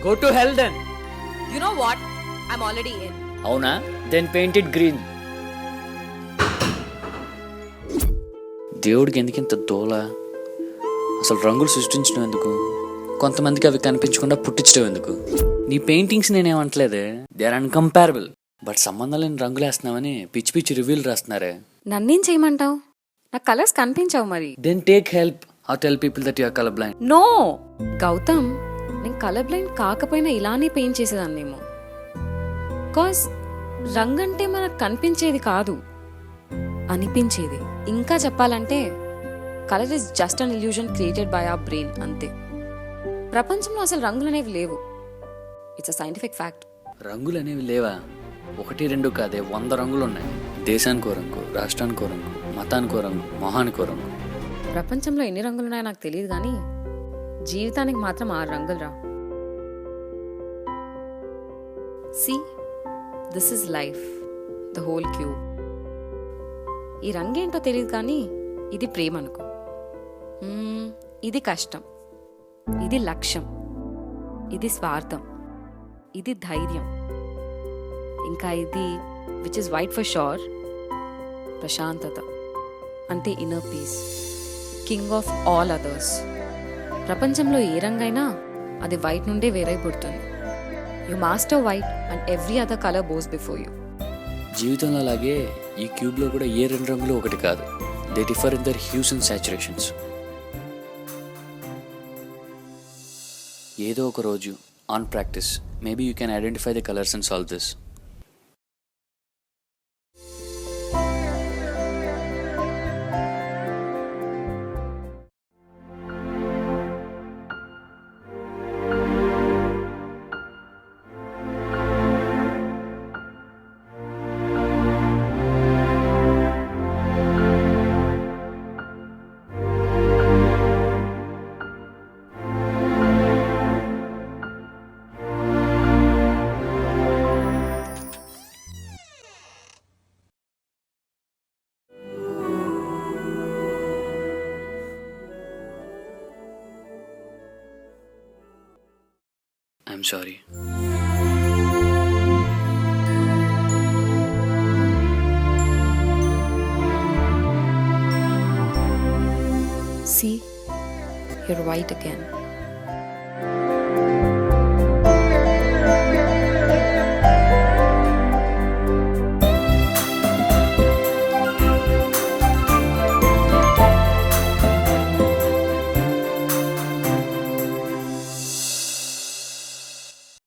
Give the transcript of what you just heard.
Go to hell then. You know what? I'm already in. అవునా? Then paint it green. దేవుడికి ఎందుకింత దోల? అసలు రంగులు సృష్టించడం ఎందుకు? కొంతమందికి అవి కనిపించకుండా పుట్టించడం ఎందుకు? నీ పెయింటింగ్స్ నేనేమంటలేదే, దే ఆర్ అన్కంపారబుల్. బట్ సంబంధం లేని రంగులు వేస్తున్నావని పిచ్చి పిచ్చి రివ్యూలు రాస్తున్నారే. నన్నేం చేయమంటావు? నాకు కలర్స్ కనిపించావు మరి. Then take help or tell people that you are colour blind. No Gautam, నేను కలర్ బ్లైండ్ కాకపోయినా ఇలానే పెయింట్ చేసేదాన్నేమో. కాజ్ రంగంటే మనకు కనిపించేది కాదు, అనిపించేది. ఇంకా చెప్పాలంటే colour is just an illusion created by our brain, అంతే. ప్రపంచంలో అసలు రంగులు అనేవి లేవు. It's a scientific fact. రంగులు అనేవి లేవా? 1, 2 కాదే, 100 రంగులు ఉన్నాయి. దేశానికో రంగు, రాష్ట్రానికో రంగు, మతానికో రంగు, మొహానికో రంగు. ప్రపంచంలో ఎన్ని రంగులున్నాయో నాకు తెలియదు కానీ జీవితానికి మాత్రం 6 రంగులు రా. See, this is life, the whole cube. ఈ రంగేంటో తెలియదు కానీ ఇది ప్రేమ అనుకో, ఇది కష్టం, ఇది లక్ష్యం, ఇది స్వార్థం, ఇది ధైర్యం, ఇంకా ఇది which is white for sure, ప్రశాంతత, అంటే inner peace, king of all others. ప్రపంచంలో ఏ రంగైనా అది వైట్ నుండే వేరై పుడుతుంది. You master white and every other colour bows before you. జీవితంలో అలాగే ఈ క్యూబ్లో కూడా ఏ 2 రంగులు ఒకటి కాదు. They differ in their hues and saturations. ఏదో ఒక రోజు on practice maybe you can identify the colours and solve this. I'm sorry. See, you're white again.